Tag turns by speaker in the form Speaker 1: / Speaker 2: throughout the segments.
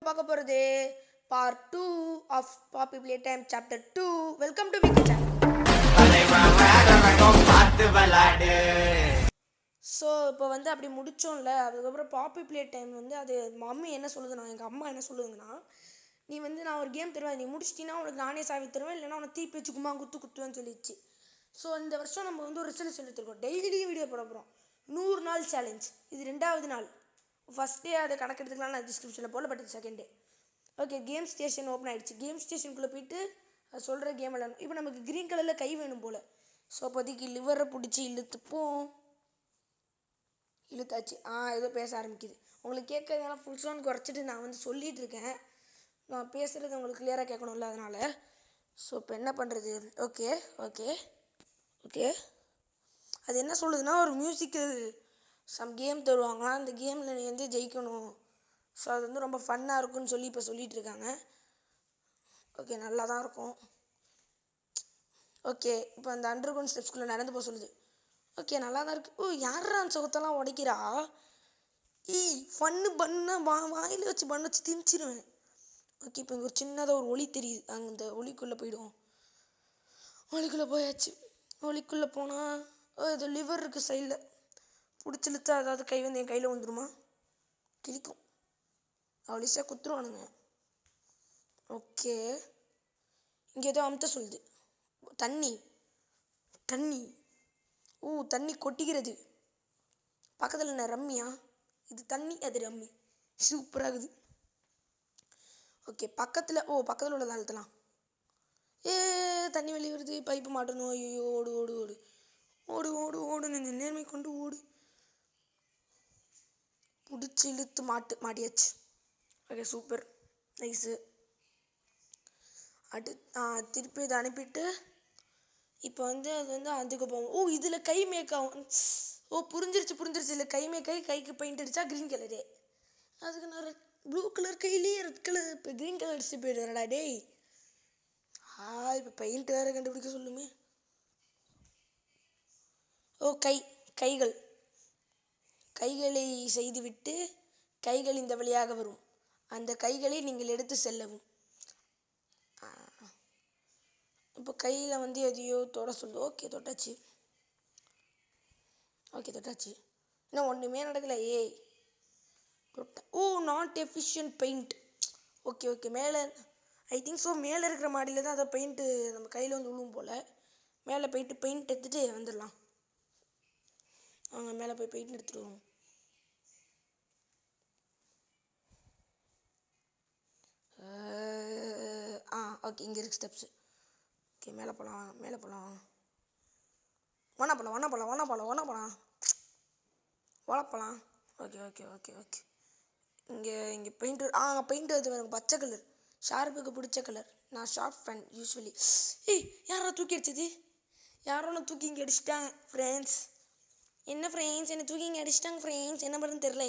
Speaker 1: பார்க்க போகிறது part 2 of Poppy Playtime chapter 2. Welcome to Vicky channel. So இப்போ வந்து அப்படி முடிச்சோம்ல, அதுக்கப்புறம் பாப்பி ப்ளே டைம் வந்து அது மம்மி என்ன சொல்லுதுன்னா, எங்கள் அம்மா என்ன சொல்லுதுங்கன்னா, நீ வந்து நான் ஒரு கேம் தருவேன், நீ முடிச்சிட்டின்னா உனக்கு நானே சாவி தருவேன், இல்லைன்னா உனக்கு தீப்பி வச்சு கும்மா குத்துவேன்னு சொல்லிடுச்சு. ஸோ இந்த வருஷம் நம்ம வந்து ஒரு ரெசல்யூஷன் எடுத்துருக்கோம், டெய்லியும் வீடியோ போட போகிறோம். 100 நாள் சேலஞ்ச். இது 2வது நாள். ஃபர்ஸ்ட் டே அதை கணக்கெடுத்துக்கலாம், நான் டிஸ்கிரிப்ஷனில் போடல, but second day. Okay, game station open ஆகிடுச்சு. கேம் ஸ்டேஷனுக்குள்ளே போயிட்டு அது சொல்கிற கேம் விளாடணும். இப்போ நமக்கு க்ரீன் கலரில் கை வேணும் போல். ஸோ அப்போதைக்கு லிவரை பிடிச்சி இழுத்துப்போம். இழுத்தாச்சு. ஏதோ பேச ஆரம்பிக்குது. உங்களுக்கு கேட்கறதுனால ஃபுல் சவுண்ட் குறைச்சிட்டு நான் வந்து சொல்லிட்டு இருக்கேன். நான் பேசுகிறது உங்களுக்கு கிளியராக கேட்கணும்ல, அதனால். ஸோ இப்போ என்ன பண்ணுறது? ஓகே ஓகே ஓகே அது என்ன சொல்லுதுன்னா, ஒரு மியூசிக்கல் சம் கேம் தருவாங்களாம், அந்த கேமில் நீ வந்து ஜெயிக்கணும். ஸோ அது வந்து ரொம்ப ஃபன்னாக இருக்கும்னு சொல்லி இப்போ சொல்லிட்டு இருக்காங்க. ஓகே, நல்லா தான் இருக்கும். ஓகே, இப்போ அந்த அண்டர் கிரவுண்ட் ஸ்டெப்ஸ்குள்ளே நடந்து போக சொல்லுது. ஓகே, நல்லா தான் இருக்கு. ஓ, யாரா அந்த சுகத்தெல்லாம் உடைக்கிறா? ஃபன்னு பண்ணா வாயில் வச்சு பண்ண வச்சு திணிச்சிருவேன். ஓகே, இப்போ இங்கே ஒரு சின்னதாக ஒரு ஒளி தெரியுது, அங்கே இந்த ஒளிக்குள்ளே போயிடுவோம். ஒளிக்குள்ளே போயாச்சு. ஒளிக்குள்ளே போனால் இது லிவர் இருக்குது சைடில், பிடிச்சி இழுத்தா அதாவது கை வந்து என் கையில் வந்துடுமா? கிளிக்கும், அவளிசா குத்துருவானுங்க. ஓகே, இங்கே ஏதோ அமுத்த சொல்லுது. தண்ணி தண்ணி தண்ணி கொட்டிக்கிறது. பக்கத்தில் என்ன ரம்மியா? இது தண்ணி, அது ரம்மி. சூப்பராகுது. ஓகே, பக்கத்தில் உள்ளதை அழுத்தலாம். தண்ணி வெளியே வருது, பைப்பு மாட்டணும். ஐயோ, ஓடு ஓடு ஓடு ஓடு ஓடு ஓடு, நேர்மை கொண்டு ஓடு. பிடிச்சி இழுத்து மாட்டியாச்சு. Okay, super, nice. திருப்பி இதை அனுப்பிட்டு இப்போ வந்து அது வந்து அதுக்கு போகும். இதில் கை மேக் ஆகும். புரிஞ்சிருச்சு. இல்லை கை கைக்கு பெயிண்ட் அடித்தா க்ரீன் கலரு. அதுக்கு நான் ப்ளூ கலர் கையிலேயே ரெட் கலர் இப்போ க்ரீன் கலர் அடிச்சு போயிடுறடா டேய். இப்போ பெயிண்ட் வேறு கண்டுபிடிக்க சொல்லுமே. கைகளை செய்துவிட்டு கைகள் இந்த வழியாக வரும். அந்த கைகளை நீங்கள் எடுத்து செல்லவும். இப்போ கையில் வந்து எதையோ தொட சொல்லுது. ஓகே, தொட்டாச்சு. இன்னும் ஒன்றுமே நடக்கல. Not efficient paint. ஓகே, மேலே ஐ திங்க் ஸோ மேலே இருக்கிற மாடியில் தான் அதை பெயிண்ட்டு நம்ம கையில் வந்து விழுவும் போல். மேலே போயிட்டு பெயிண்ட் எடுத்துகிட்டு வந்துடலாம். மேலே போய் பெயிண்ட் எடுத்துடுவோம். ஓகே, இங்கே இருக்கு ஸ்டெப்ஸு. ஓகே, மேலே போகலாம். ஒன்றா போகலாம். ஓகே. இங்கே பெயிண்ட் அது எனக்கு பச்சை கலர், ஷார்ப்புக்கு பிடிச்ச கலர். நான் ஷார்ப் ஃபேன் யூஸ்வலி. யாரா தூக்கி அடிச்சது? யாரோ நான் தூக்கி இங்கே அடிச்சிட்டாங்க ஃப்ரெண்ட்ஸ். என்ன ஃப்ரெண்ட்ஸ், என்னை தூக்கி இங்கே அடிச்சிட்டாங்க ஃப்ரெண்ட்ஸ். என்ன பண்ணுறதுன்னு தெரில.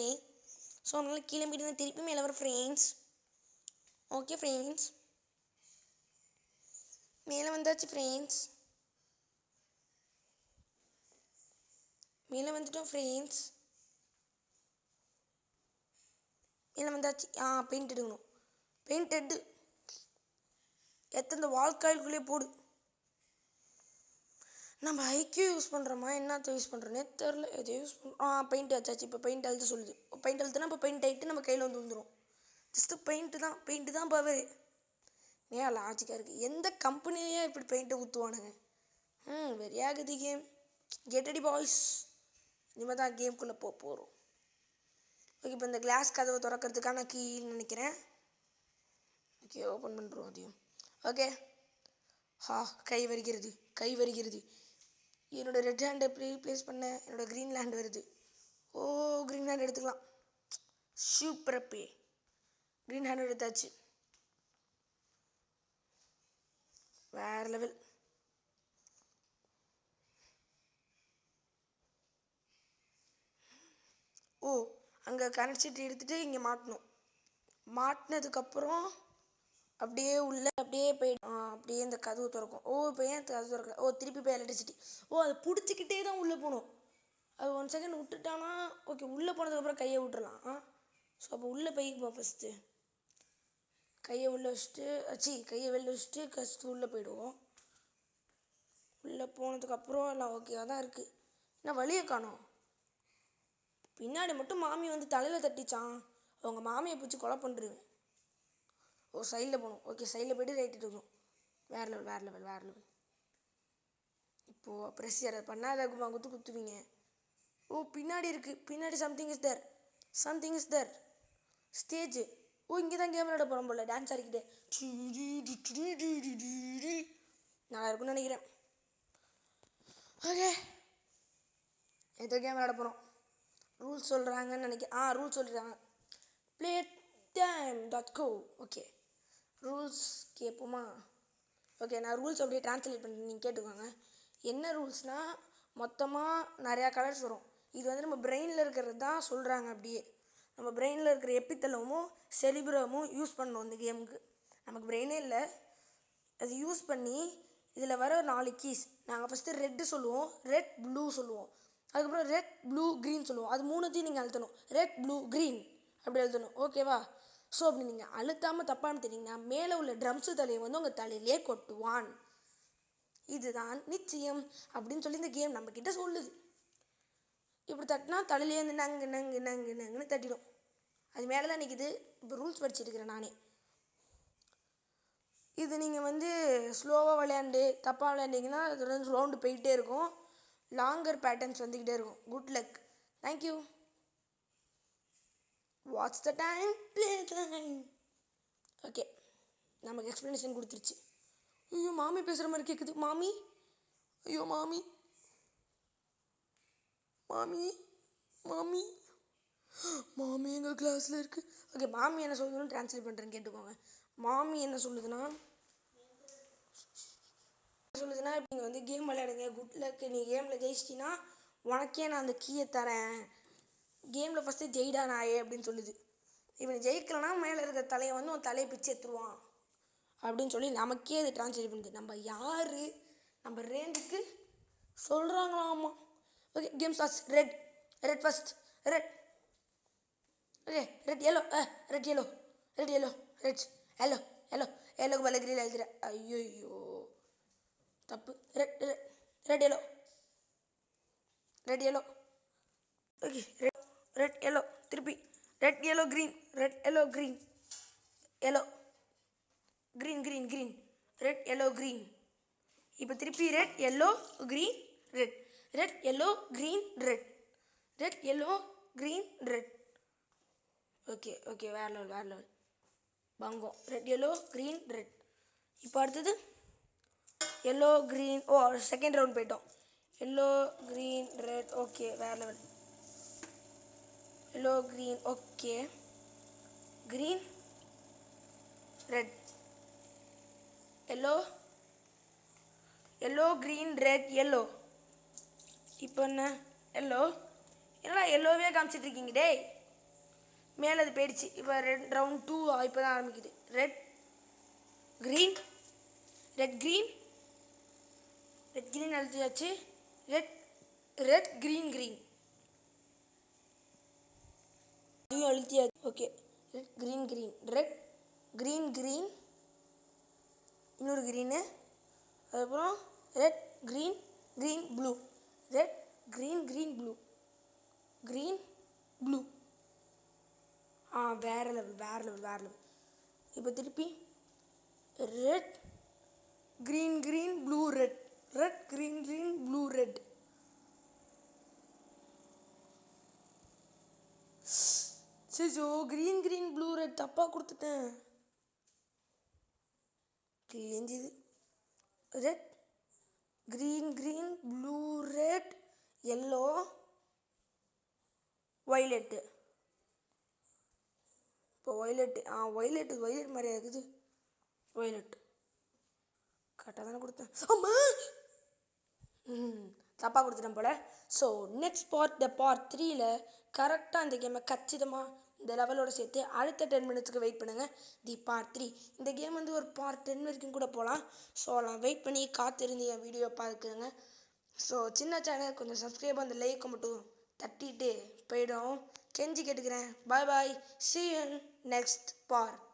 Speaker 1: ஸோ அதனால கீழே போயிட்டு தான் திருப்பி மேலே வர ஃப்ரெண்ட்ஸ். ஓகே ஃப்ரெண்ட்ஸ், மேலே வந்தாச்சு ஃப்ரெண்ட்ஸ். மேலே வந்துட்டோம் ஃப்ரெண்ட்ஸ். மேலே வந்தாச்சு. பெயிண்ட் எடுக்கணும். பெயிண்ட் எத்தனை வாழ்க்காய்க்குள்ளே போடு. நம்ம ஐக்கியூ யூஸ் பண்ணுறோமா, என்னத்த யூஸ் பண்ணுறோன்னே தெரில. எதை யூஸ் பண்ணுறோம்? பெயிண்ட் வச்சாச்சு. இப்போ பெயிண்ட் அழுத்த சொல்லுது. பெயிண்ட் அழுத்தினா இப்போ பெயிண்ட் ஆகிட்டு நம்ம கையில் வந்து வந்துடும். ஜஸ்ட்டு பெயிண்ட்டு தான் பவர். ஏன் லாஜிக்காக இருக்குது. எந்த கம்பெனிலேயே இப்படி பெயிண்ட்டை ஊற்றுவானுங்க? வெறியாகுது கேம். கெட்டடி பாய்ஸ். இனிமேல் தான் கேம்குள்ளே போகிறோம். ஓகே, இப்போ இந்த கிளாஸ் கதவை திறக்கிறதுக்கான கீன்னு நினைக்கிறேன். ஓகே, ஓப்பன் பண்ணுறோம் அதையும். ஓகே, கை வருகிறது. என்னோட ரெட் ஹேண்டை ப்ளேஸ் பண்ண என்னோட க்ரீன் ஹேண்ட் வருது. க்ரீன் ஹேண்ட் எடுத்துக்கலாம். சூப்பரப்பே, க்ரீன் ஹேண்ட் எடுத்தாச்சு. வேறு லெவல். அங்கே கரண்ட் ஷீட் எடுத்துகிட்டு இங்கே மாட்டினதுக்கப்புறம் அப்படியே போயிடும். அப்படியே இந்த கதவு திறக்கும். இப்போ ஏன் கதவு திறக்கல? திருப்பி போய் எலக்ட்ரிசிட்டி. அதை பிடிச்சிக்கிட்டே தான் உள்ளே போகணும். அது 1 செகண்ட் விட்டுட்டானா ஓகே, உள்ளே போனதுக்கப்புறம் கையை விட்டுறலாம். ஸோ அப்போ உள்ளே போய் ஃபஸ்ட்டு கையை உள்ள வச்சுட்டு கையை வெளில வச்சுட்டு கஷ்டம் உள்ளே போயிடுவோம். உள்ளே போனதுக்கப்புறம் எல்லாம் ஓகேவாக தான் இருக்குது. என்ன வழியை காணோம். பின்னாடி மட்டும் மாமி வந்து தலையில் தட்டிச்சான். அவங்க மாமியை பிடிச்சி கொலை பண்ணுருவேன். சைடில் போகணும். ஓகே, சைடில் போய்ட்டு ரைட்டு இருக்கணும். வேறு லெவல் வேறு லெவல் வேறு லெவல். இப்போது ப்ரெஷர் பண்ணாத குத்துவீங்க. பின்னாடி இருக்குது. பின்னாடி சம்திங் இஸ் தேர் ஸ்டேஜ். இங்கே தான் கேம் விளையாட போகிறோம் போல. டான்ஸ் ஆடிக்கிட்டே நல்லா இருக்குன்னு நினைக்கிறேன். ஓகே, ஏதோ கேம் விளையாட போகிறோம். ரூல்ஸ் சொல்கிறாங்கன்னு நினைக்கிறேன். ரூல்ஸ் சொல்லிடுறாங்க. playtime.co. ஓகே, ரூல்ஸ் கேட்போமா? ஓகே, நான் ரூல்ஸ் அப்படியே ட்ரான்ஸ்லேட் பண்ணி நீங்கள் கேட்டுக்கோங்க. என்ன ரூல்ஸ்னால், மொத்தமாக நிறையா கலர்ஸ் வரும். இது வந்து நம்ம பிரெயினில் இருக்கிறது தான் சொல்கிறாங்க. அப்படியே நம்ம பிரெயினில் இருக்கிற எப்பித்தலமும் செலிப்ரமும் யூஸ் பண்ணணும் இந்த கேமுக்கு. நமக்கு பிரெயினே இல்லை, அது யூஸ் பண்ணி இதில் வர 4 கீஸ். நாங்கள் ஃபஸ்ட்டு ரெட்டு சொல்லுவோம், ரெட் ப்ளூ சொல்லுவோம், அதுக்கப்புறம் ரெட் ப்ளூ க்ரீன் சொல்லுவோம். அது 3த்தையும் நீங்கள் அழுத்தணும். ரெட் ப்ளூ க்ரீன் அப்படி எழுதணும். ஓகேவா? ஸோ அப்படி நீங்கள் அழுத்தாமல் தப்பாக அழுத்தினீங்கன்னா மேலே உள்ள ட்ரம்ஸு தலையை வந்து உங்கள் தலையிலே கொட்டுவான். இதுதான் நிச்சயம் அப்படின்னு சொல்லி இந்த கேம் நம்மக்கிட்ட சொல்லுது. இப்படி தட்டினா தலையிலே வந்து நங்கு நங்கு நங்கு நங்குன்னு தட்டிடும். அது மேலே தான் நிற்கிது. இப்போ ரூல்ஸ் படிச்சுருக்கிறேன் நானே. இது நீங்கள் வந்து ஸ்லோவாக விளையாண்டு தப்பாக விளையாண்டிங்கன்னா அது வந்து ரவுண்டு போயிட்டே இருக்கும். லாங்கர் பேட்டர்ன்ஸ் வந்துக்கிட்டே இருக்கும். Good luck. Thank you. What's the time? Play time. Okay, நமக்கு எக்ஸ்ப்ளனேஷன் கொடுத்துருச்சு. ஐயோ, மாமி பேசுகிற மாதிரி கேட்குது. மாமி, ஐயோ மாமி மாமி மாமி மாமி எங்கள் கிளாஸில் இருக்குது. ஓகே, மாமி என்ன சொல்லுதுன்னு ட்ரான்ஸ்லேட் பண்ணுறேன்னு கேட்டுக்கோங்க. மாமி என்ன சொல்லுதுன்னா இப்போ நீங்கள் வந்து கேம் விளையாடுங்க. Good luck. நீ கேமில் ஜெயிச்சிட்டின்னா உனக்கே நான் அந்த கீயை தரேன். கேமில் ஃபஸ்ட்டு ஜெயிடா நாயே அப்படின்னு சொல்லுது. இவன் ஜெயிக்கலன்னா மேலே இருக்கிற தலையை வந்து உன் தலையை பிச்சு எடுத்துருவான் அப்படின்னு சொல்லி நமக்கே அது ட்ரான்ஸ்லேட் பண்ணுது. நம்ம யார் நம்ம ரேஞ்சுக்கு சொல்கிறாங்களாமா. Okay, game starts. Red first. Red. Okay, red yellow. Red yellow red yellow red yellow yellow எல்லோக்கு பல கிரீன் எழுதுறேன். ஐயோ தப்பு. Red red yellow red yellow. Okay, red yellow. திருப்பி red yellow green. Red yellow green yellow green green green. Red yellow green. இப்போ திருப்பி red yellow green red. Red yellow green red. Red yellow green red. Okay okay, வேறு level வேறு level. பங்கம். Red yellow green red. இப்போ அடுத்தது yellow green. Second round போயிட்டோம். Yellow green red. Okay, வேறு level. Yellow green. Okay, green red. Yellow yellow green red yellow. இப்போ என்ன? Yellow. என்னடா எல்லோவே காமிச்சிட்டு இருக்கீங்க டேய். மேலே அது போயிடுச்சு. இப்போ ரவுண்ட் 2 இப்போ தான் ஆரம்பிக்குது. Red green red green red green அழுத்தியாச்சு. ரெட் ரெட் க்ரீன் க்ரீன் அழுத்தியாச்சு. Okay, red green green red green green இன்னொரு க்ரீனு. அதுக்கப்புறம் red green green blue. Red green green blue green blue. வேறு லெவல் வேறு லெவல் வேறு லெவல். இப்போ திருப்பி red green green blue red. Red green green blue red. So green green blue red தப்பாக கொடுத்துட்டேன். கிழிஞ்சுது. Red green green blue red yellow violet. இப்போ violet. Violet மாதிரியா இருக்குது. வயலட் கரெக்டாக தானே கொடுத்தேன். தப்பாக கொடுத்துட்டேன் போல. ஸோ நெக்ஸ்ட் பார்ட் 3ல் கரெக்டாக இந்த கேமை கச்சிதமாக இந்த லெவலோட சேர்த்து அடுத்த 10 மினிட்ஸ்க்கு வெயிட் பண்ணுங்கள். பார்ட் 3. இந்த கேம் வந்து ஒரு பார்ட் 10 வரைக்கும் கூட போகலாம். ஸோ நான் வெயிட் பண்ணி காத்திருந்து என் வீடியோ பார்க்குறேங்க. ஸோ சின்ன சேனல் கொஞ்சம் சப்ஸ்கிரைப் அந்த லைக்கை மட்டும் தட்டிட்டு போயிடும். கெஞ்சி கேட்டுக்கிறேன். பாய் பாய். See you in next part.